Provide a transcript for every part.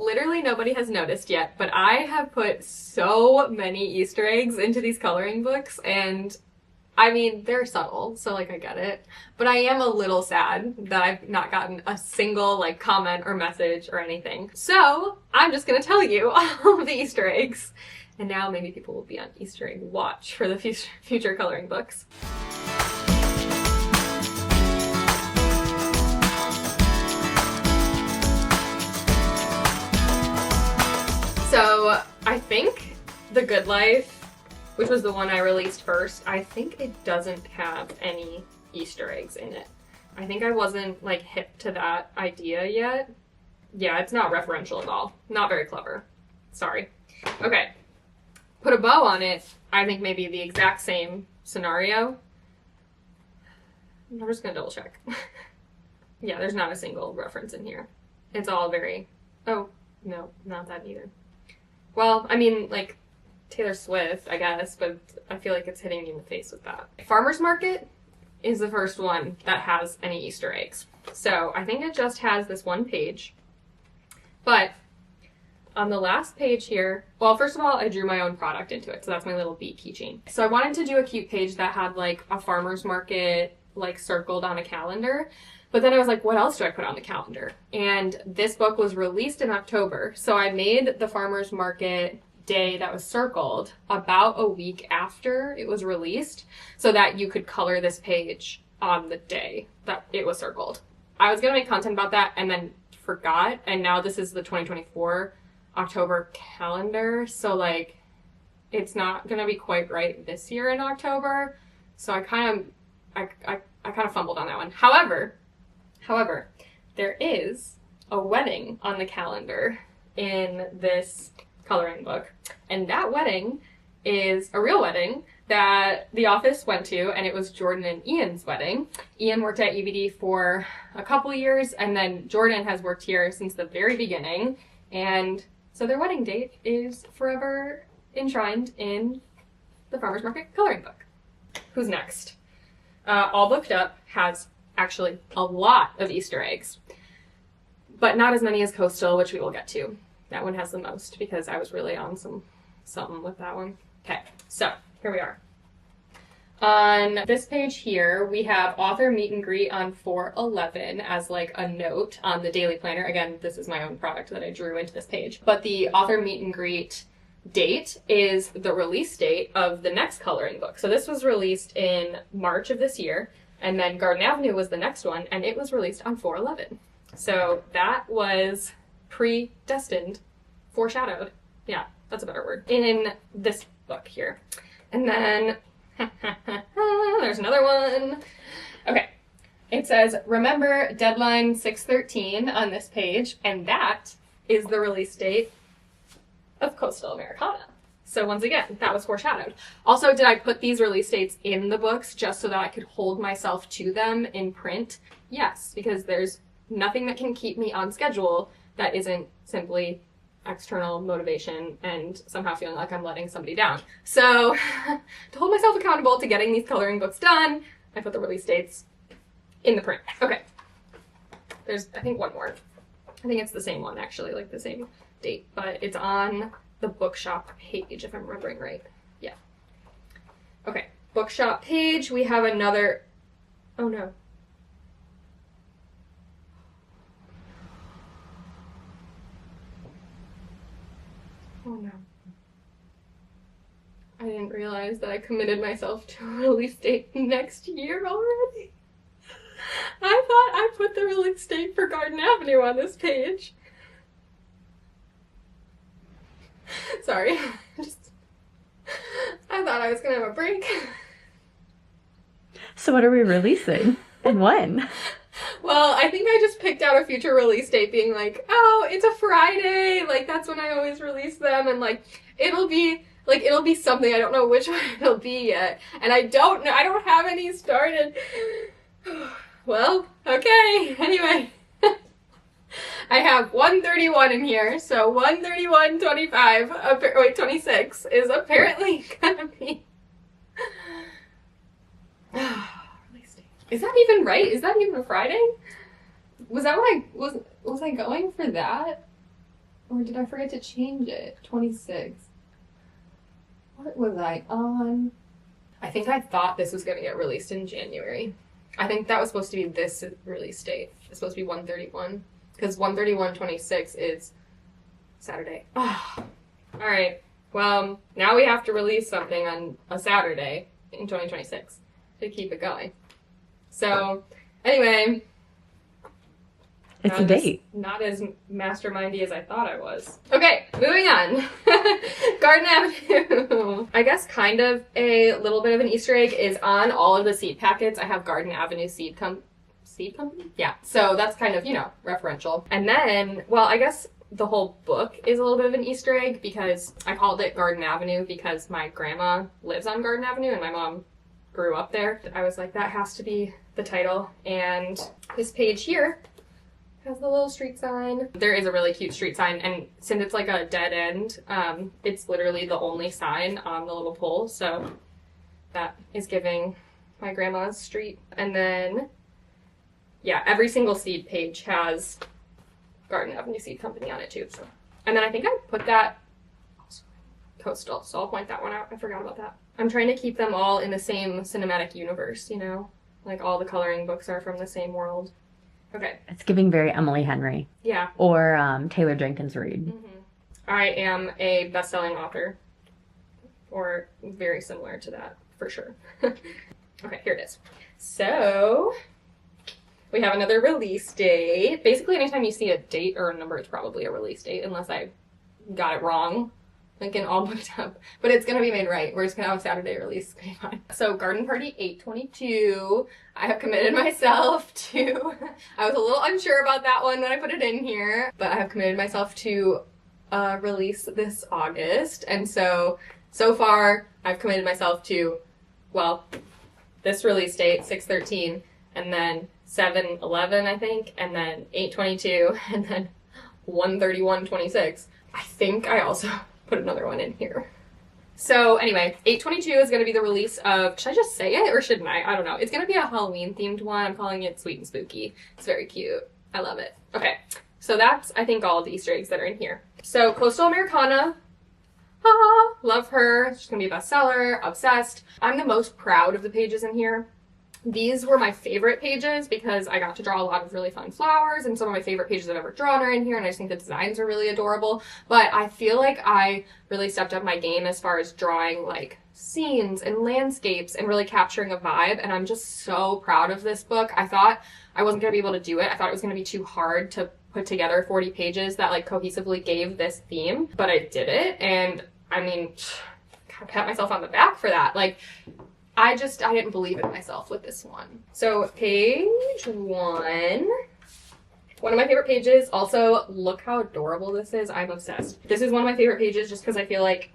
literally nobody has noticed yet, but I have put so many Easter eggs into these coloring books, and I mean, they're subtle, so like I get it, but I am a little sad that I've not gotten a single like comment or message or anything. So I'm just gonna tell you all of the Easter eggs, and now maybe people will be on Easter egg watch for the future coloring books. So I think The Good Life, which was the one I released first, I think it doesn't have any Easter eggs in it. I think I wasn't like hip to that idea yet. Yeah, it's not referential at all. Not very clever. Sorry. Okay. Put a bow on it. I think maybe the exact same scenario. I'm just gonna double check. Yeah, there's not a single reference in here. It's all very, oh, no, not that either. Well, I mean, like, Taylor Swift, I guess, but I feel like it's hitting you in the face with that. Farmer's Market is the first one that has any Easter eggs. So I think it just has this one page. But on the last page here, well, first of all, I drew my own product into it. So that's my little bee keychain. So I wanted to do a cute page that had like a farmer's market like circled on a calendar. But then I was like, what else do I put on the calendar? And this book was released in October. So I made the farmer's market day that was circled about a week after it was released so that you could color this page on the day that it was circled. I was going to make content about that and then forgot. And now this is the 2024 October calendar. So like, it's not going to be quite right this year in October. So I kind of fumbled on that one. However, there is a wedding on the calendar in this coloring book, and that wedding is a real wedding that the office went to, and it was Jordan and Ian's wedding. Ian worked at EVD for a couple years, and then Jordan has worked here since the very beginning, and so their wedding date is forever enshrined in the Farmer's Market coloring book. Who's next? All Booked Up has actually a lot of Easter eggs, but not as many as Coastal, which we will get to. That one has the most because I was really on something with that one. Okay, so here we are. On this page here, we have author meet and greet on 4/11 as like a note on the daily planner. Again, this is my own product that I drew into this page. But the author meet and greet date is the release date of the next coloring book. So this was released in March of this year, and then Garden Avenue was the next one, and it was released on 4/11. So that was predestined, foreshadowed. Yeah, that's a better word. In this book here. And then there's another one. Okay. It says, remember deadline 6/13 on this page, and that is the release date of Coastal Americana. So once again, that was foreshadowed. Also, did I put these release dates in the books just so that I could hold myself to them in print? Yes, because there's nothing that can keep me on schedule that isn't simply external motivation and somehow feeling like I'm letting somebody down. So to hold myself accountable to getting these coloring books done, I put the release dates in the print. Okay. There's, I think, one more. I think it's the same one, actually, like the same date, but it's on the bookshop page, if I'm remembering right. Yeah. Okay. Bookshop page, we have another, oh no. Oh no. I didn't realize that I committed myself to a release date next year already. I thought I put the release date for Garden Avenue on this page. Sorry. I thought I was gonna have a break. So what are we releasing? And when? Well, I think I just picked out a future release date being like, oh, it's a Friday. Like, that's when I always release them. And like, it'll be something. I don't know which one it'll be yet. And I don't know. I don't have any started. Well, okay. Anyway, I have 131 in here. So 131.25, 26 is apparently gonna be. Is that even right? Is that even a Friday? Was that what was I going for that? Or did I forget to change it? 26. What was I on? I think I thought this was going to get released in January. I think that was supposed to be this release date. It's supposed to be 131. Because 131/26 is Saturday. Oh. Alright. Well, now we have to release something on a Saturday in 2026 to keep it going. So, anyway. It's a date. Not as mastermindy as I thought I was. Okay, moving on. Garden Avenue. I guess kind of a little bit of an Easter egg is on all of the seed packets. I have Garden Avenue Seed Company? Yeah. So that's kind of, referential. And then, well, I guess the whole book is a little bit of an Easter egg because I called it Garden Avenue because my grandma lives on Garden Avenue and my mom grew up there. I was like, that has to be the title. And this page here has the little street sign. There is a really cute street sign, and since it's like a dead end, it's literally the only sign on the little pole, so that is giving my grandma's street. And then, yeah, every single seed page has Garden Avenue Seed Company on it too. So, and then I think I put that coastal, so I'll point that one out. I forgot about that. I'm trying to keep them all in the same cinematic universe, like all the coloring books are from the same world. Okay. It's giving very Emily Henry. Yeah. Or Taylor Jenkins Reid. Mm-hmm. I am a best-selling author. Or very similar to that, for sure. Okay, here it is. So, we have another release date. Basically, anytime you see a date or a number, it's probably a release date, unless I got it wrong. Lincoln all booked up. But it's going to be made right. We're just going to have a Saturday release. It's going to be fine. So, Garden Party 8/22. I have committed myself to... I was a little unsure about that one when I put it in here. But I have committed myself to release this August. And so far, I've committed myself to, well, this release date, 6/13, and then 7/11, I think, and then 8/22, and then 1/31/26. I think I also... put another one in here. So anyway, 8/22 is going to be the release of, should I just say it or shouldn't I? I don't know. It's going to be a Halloween themed one. I'm calling it Sweet and Spooky. It's very cute. I love it. Okay, so that's, I think, all of the Easter eggs that are in here. So Coastal Americana. Love her. She's going to be a bestseller. Obsessed. I'm the most proud of the pages in here. These were my favorite pages because I got to draw a lot of really fun flowers, and some of my favorite pages I've ever drawn are in here, and I just think the designs are really adorable. But I feel like I really stepped up my game as far as drawing like scenes and landscapes and really capturing a vibe, and I'm just so proud of this book. I thought I wasn't going to be able to do it. I thought it was going to be too hard to put together 40 pages that like cohesively gave this theme, but I did it, and I mean, I pat myself on the back for that. Like, I didn't believe in myself with this one. So page 1. One of my favorite pages. Also, look how adorable this is. I'm obsessed. This is one of my favorite pages just because I feel like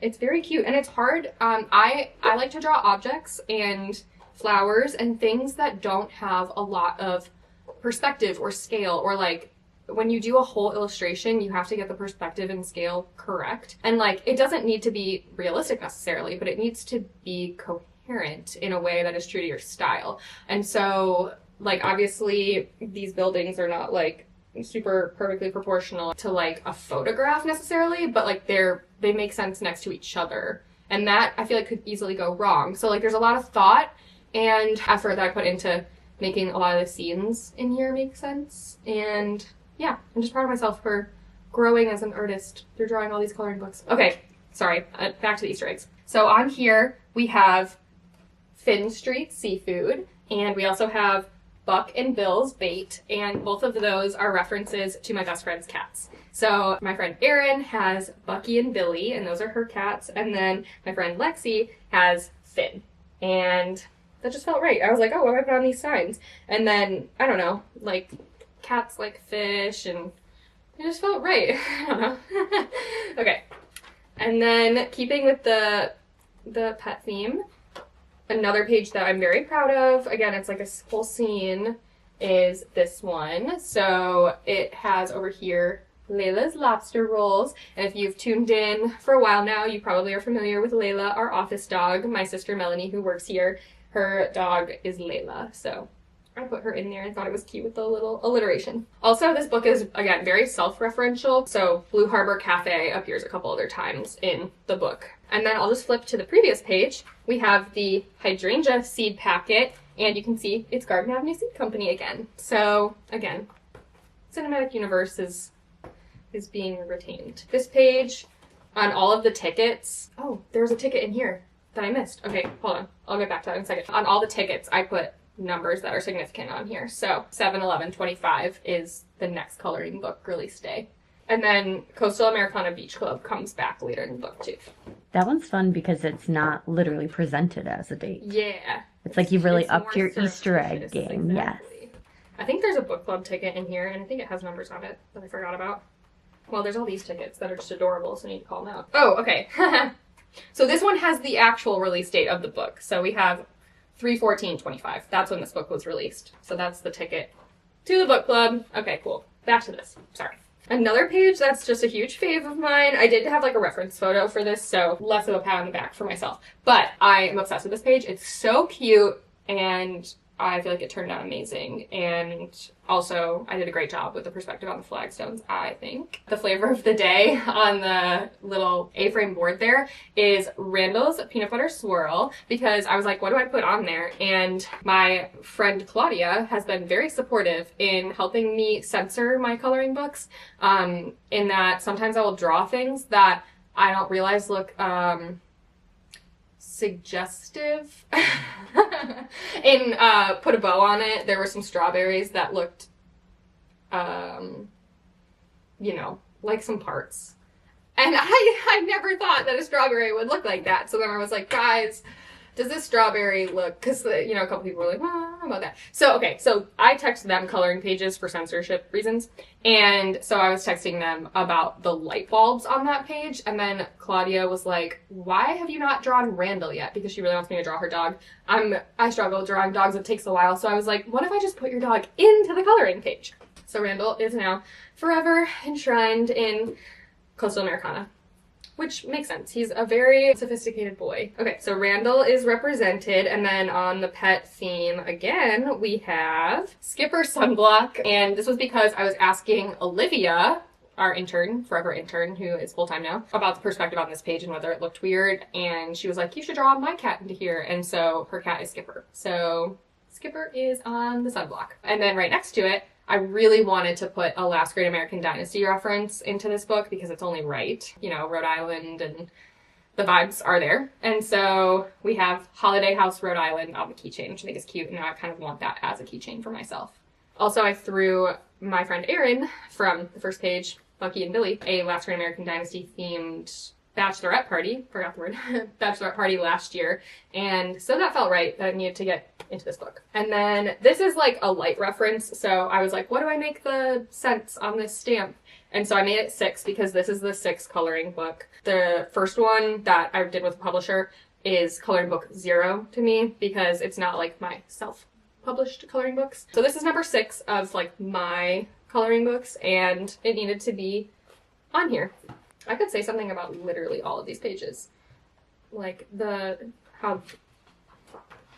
it's very cute and it's hard. I like to draw objects and flowers and things that don't have a lot of perspective or scale, or like when you do a whole illustration, you have to get the perspective and scale correct. And like, it doesn't need to be realistic necessarily, but it needs to be coherent in a way that is true to your style. And so, like, obviously these buildings are not like super perfectly proportional to like a photograph necessarily, but like they make sense next to each other, and that I feel like could easily go wrong. So like, there's a lot of thought and effort that I put into making a lot of the scenes in here make sense. And yeah, I'm just proud of myself for growing as an artist through drawing all these coloring books. Okay, sorry, back to the Easter eggs. So on here we have Finn Street Seafood, and we also have Buck and Bill's Bait, and both of those are references to my best friend's cats. So my friend Erin has Bucky and Billy, and those are her cats, and then my friend Lexi has Finn, and that just felt right. I was like, oh, what have I put on these signs? And then, I don't know, like, cats like fish, and it just felt right. I don't know. Okay, and then keeping with the pet theme, another page that I'm very proud of, again, it's like a whole scene, is this one. So it has over here Layla's lobster rolls, and if you've tuned in for a while now, you probably are familiar with Layla, our office dog. My sister Melanie, who works here, her dog is Layla, so I put her in there. I thought it was cute with the little alliteration. Also, this book is, again, very self-referential. So Blue Harbor Cafe appears a couple other times in the book. And then I'll just flip to the previous page. We have the hydrangea seed packet, and you can see it's Garden Avenue Seed Company again. So, again, cinematic universe is being retained. This page, on all of the tickets... Oh, there's a ticket in here that I missed. Okay, hold on. I'll get back to that in a second. On all the tickets, I put numbers that are significant on here. So 7/11/25 is the next coloring book release day. And then Coastal Americana Beach Club comes back later in the book too. That one's fun because it's not literally presented as a date. Yeah. It's like you've really It's upped your more Easter egg surreptitious, game. Yes. exactly. I think there's a book club ticket in here, and I think it has numbers on it that I forgot about. Well, there's all these tickets that are just adorable, so I need to call them out. Oh, okay. So this one has the actual release date of the book. So we have 3/14/25. That's when this book was released. So that's the ticket to the book club. Okay, cool. Back to this. Sorry. Another page that's just a huge fave of mine. I did have like a reference photo for this, so less of a pat on the back for myself. But I am obsessed with this page. It's so cute, and I feel like it turned out amazing. And also, I did a great job with the perspective on the flagstones, I think. The flavor of the day on the little A-frame board there is Randall's Peanut Butter Swirl, because I was like, what do I put on there? And my friend Claudia has been very supportive in helping me censor my coloring books, in that sometimes I will draw things that I don't realize look suggestive. And put a bow on it. There were some strawberries that looked you know, like some parts, and I never thought that a strawberry would look like that. So then I was like, guys, does this strawberry look, because you know, a couple people were like, how about that? So okay, so I texted them coloring pages for censorship reasons, and so I was texting them about the light bulbs on that page, and then Claudia was like, why have you not drawn Randall yet? Because she really wants me to draw her dog. I struggle drawing dogs, it takes a while, so I was like, what if I just put your dog into the coloring page? So Randall is now forever enshrined in Coastal Americana, which makes sense. He's a very sophisticated boy. Okay, so Randall is represented, and then on the pet theme again, we have Skipper Sunblock, and this was because I was asking Olivia, our intern, forever intern, who is full-time now, about the perspective on this page and whether it looked weird, and she was like, you should draw my cat into here, and so her cat is Skipper. So Skipper is on the sunblock. And then right next to it, I really wanted to put a Last Great American Dynasty reference into this book because it's only right. You know, Rhode Island and the vibes are there. And so we have Holiday House Rhode Island on the keychain, which I think is cute, and now I kind of want that as a keychain for myself. Also, I threw my friend Erin from the first page, Bucky and Billy, a Last Great American Dynasty themed bachelorette party, forgot the word, bachelorette party last year, and so that felt right that I needed to get into this book. And then this is like a light reference, so I was like, what do I make the cents on this stamp? And so I made it 6 because this is the 6 coloring book. The first one that I did with the publisher is coloring book 0 to me because it's not like my self-published coloring books. So this is number 6 of like my coloring books, and it needed to be on here. I could say something about literally all of these pages. Like how,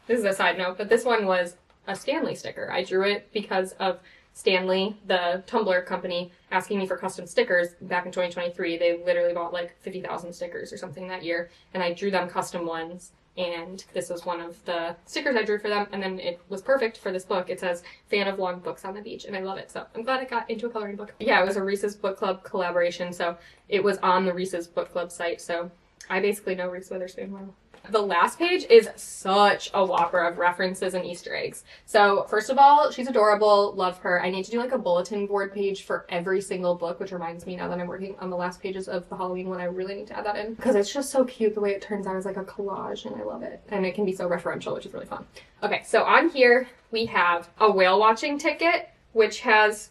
this is a side note, but this one was a Stanley sticker. I drew it because of Stanley, the Tumblr company, asking me for custom stickers back in 2023. They literally bought like 50,000 stickers or something that year, and I drew them custom ones. And this was one of the stickers I drew for them, and then it was perfect for this book. It says, fan of long books on the beach, and I love it, so I'm glad it got into a coloring book. Yeah, it was a Reese's Book Club collaboration, so it was on the Reese's Book Club site, so I basically know Reese Witherspoon well. The last page is such a whopper of references and Easter eggs. So first of all, she's adorable, love her. I need to do like a bulletin board page for every single book, which reminds me now that I'm working on the last pages of the Halloween one, I really need to add that in because it's just so cute the way it turns out as like a collage, and I love it. And it can be so referential, which is really fun. Okay, so on here we have a whale watching ticket, which has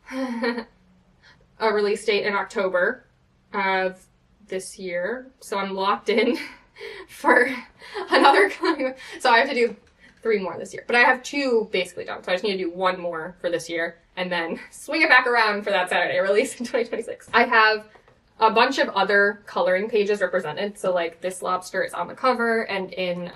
a release date in October of this year. So I'm locked in for another, so I have to do 3 more this year, but I have 2 basically done, so I just need to do 1 more for this year and then swing it back around for that Saturday release in 2026. I have a bunch of other coloring pages represented, so like this lobster is on the cover and in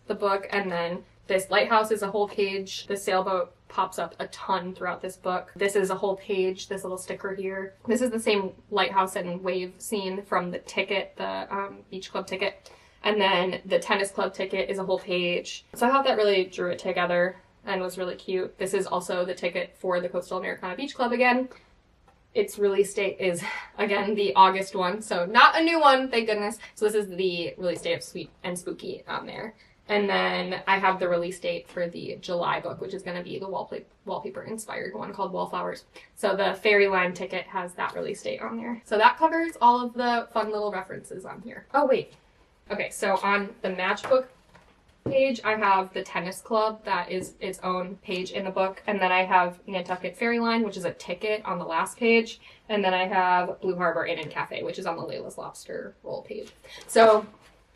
the book, and then This lighthouse is a whole page. The sailboat pops up a ton throughout this book. This is a whole page, this little sticker here. This is the same lighthouse and wave scene from the ticket, the beach club ticket. And then the tennis club ticket is a whole page. So I thought that really drew it together and was really cute. This is also the ticket for the Coastal Americana Beach Club again. Its release date is, again, the August one, so not a new one, thank goodness. So this is the release date of Sweet and Spooky on there. And then I have the release date for the July book, which is going to be the wallpaper-inspired one called Wallflowers. So the Fairyland ticket has that release date on there. So that covers all of the fun little references on here. Oh, wait. Okay, so on the matchbook page, I have the tennis club that is its own page in the book. And then I have Nantucket Fairyline, which is a ticket on the last page. And then I have Blue Harbor Inn and Cafe, which is on the Layla's Lobster roll page. So,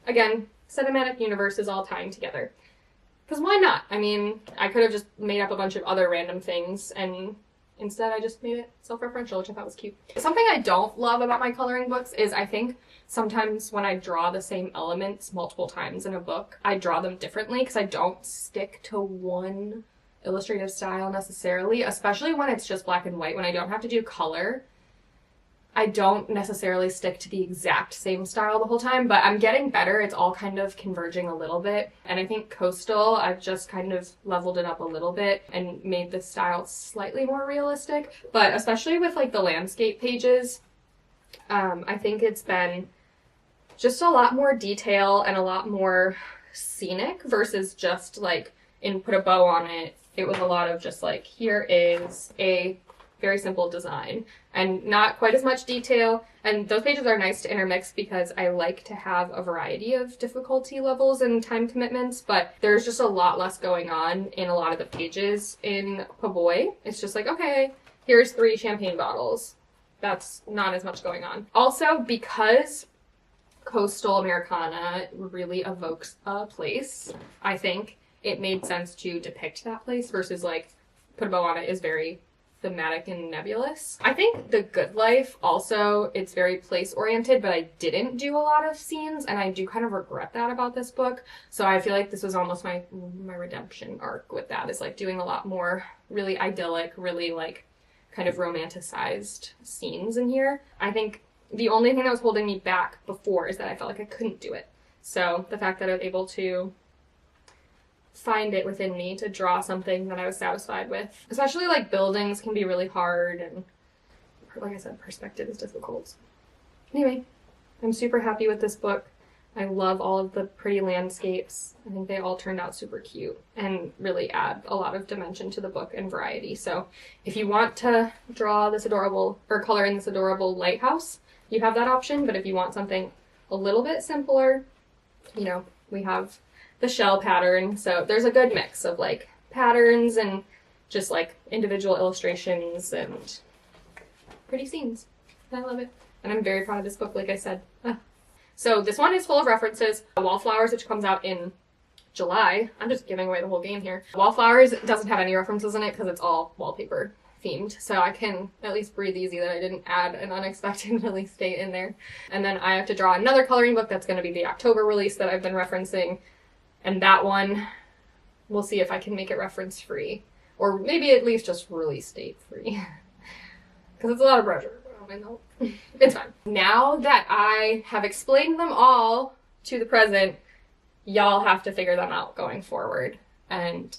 again, cinematic universe is all tying together. Because why not? I mean, I could have just made up a bunch of other random things, and instead I just made it self-referential, which I thought was cute. Something I don't love about my coloring books is I think sometimes when I draw the same elements multiple times in a book, I draw them differently because I don't stick to one illustrative style necessarily, especially when it's just black and white, when I don't have to do color. I don't necessarily stick to the exact same style the whole time, but I'm getting better. It's all kind of converging a little bit. And I think Coastal, I've just kind of leveled it up a little bit and made the style slightly more realistic. But especially with like the landscape pages, I think it's been just a lot more detail and a lot more scenic versus just like put a bow on it. It was a lot of just like, here is a very simple design and not quite as much detail. And those pages are nice to intermix because I like to have a variety of difficulty levels and time commitments, but there's just a lot less going on in a lot of the pages in Paboy. It's just like, okay, here's 3 champagne bottles. That's not as much going on. Also, because Coastal Americana really evokes a place, I think it made sense to depict that place versus like Put a Bow on It is very thematic and nebulous. I think The Good Life also, it's very place oriented, but I didn't do a lot of scenes, and I do kind of regret that about this book. So I feel like this was almost my redemption arc with that, is like doing a lot more really idyllic, really like kind of romanticized scenes in here. I think the only thing that was holding me back before is that I felt like I couldn't do it. So the fact that I was able to find it within me to draw something that I was satisfied with. Especially like buildings can be really hard, and like I said, perspective is difficult. Anyway, I'm super happy with this book. I love all of the pretty landscapes. I think they all turned out super cute and really add a lot of dimension to the book and variety. So if you want to draw this adorable, or color in this adorable lighthouse, you have that option. But if you want something a little bit simpler, you know, we have the shell pattern. So there's a good mix of like patterns and just like individual illustrations and pretty scenes. I love it. And I'm very proud of this book, like I said. So this one is full of references. Wallflowers, which comes out in July. I'm just giving away the whole game here. Wallflowers doesn't have any references in it because it's all wallpaper themed. So I can at least breathe easy that I didn't add an unexpected release date in there. And then I have to draw another coloring book that's going to be the October release that I've been referencing. And that one, we'll see if I can make it reference free. Or maybe at least just release date free. Because it's a lot of pressure. I know. It's fine. Now that I have explained them all to the present, y'all have to figure them out going forward. And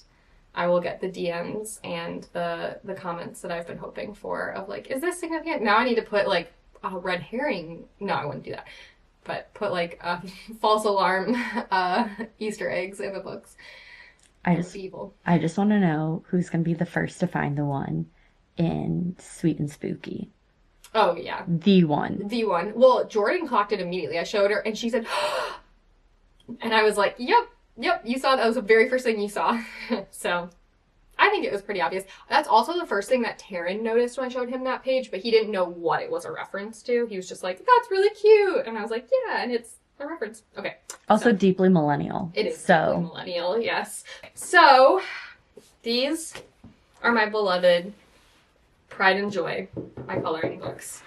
I will get the DMs and the comments that I've been hoping for of like, is this significant? Now I need to put like a red herring. No, I wouldn't do that. But put like a false alarm Easter eggs in the books. I just want to know who's going to be the first to find the one in Sweet and Spooky. Oh, yeah. The one. The one. Well, Jordan clocked it immediately. I showed her and she said, and I was like, yep, you saw that was the very first thing you saw. So I think it was pretty obvious. That's also the first thing that Taryn noticed when I showed him that page, but he didn't know what it was a reference to. He was just like, that's really cute. And I was like, yeah, and it's a reference. Okay. Also deeply millennial. It is deeply millennial, yes. So these are my beloved Pride and Joy, my coloring books.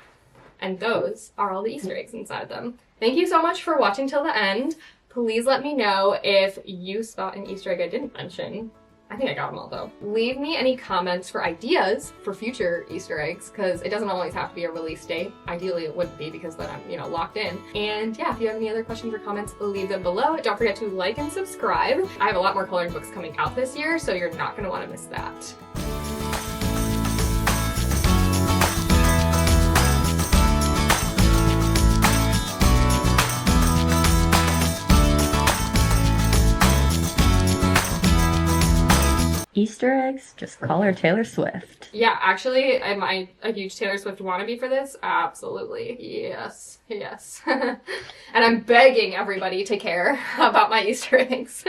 And those are all the Easter eggs inside them. Thank you so much for watching till the end. Please let me know if you spot an Easter egg I didn't mention. I think I got them all though. Leave me any comments for ideas for future Easter eggs, because it doesn't always have to be a release date. Ideally it wouldn't be, because then I'm, you know, locked in. And yeah, if you have any other questions or comments, leave them below. Don't forget to like and subscribe. I have a lot more coloring books coming out this year, so you're not gonna wanna miss that. Easter eggs, just call her Taylor Swift. Yeah, actually, am I a huge Taylor Swift wannabe for this? Absolutely. Yes. Yes. And I'm begging everybody to care about my Easter eggs.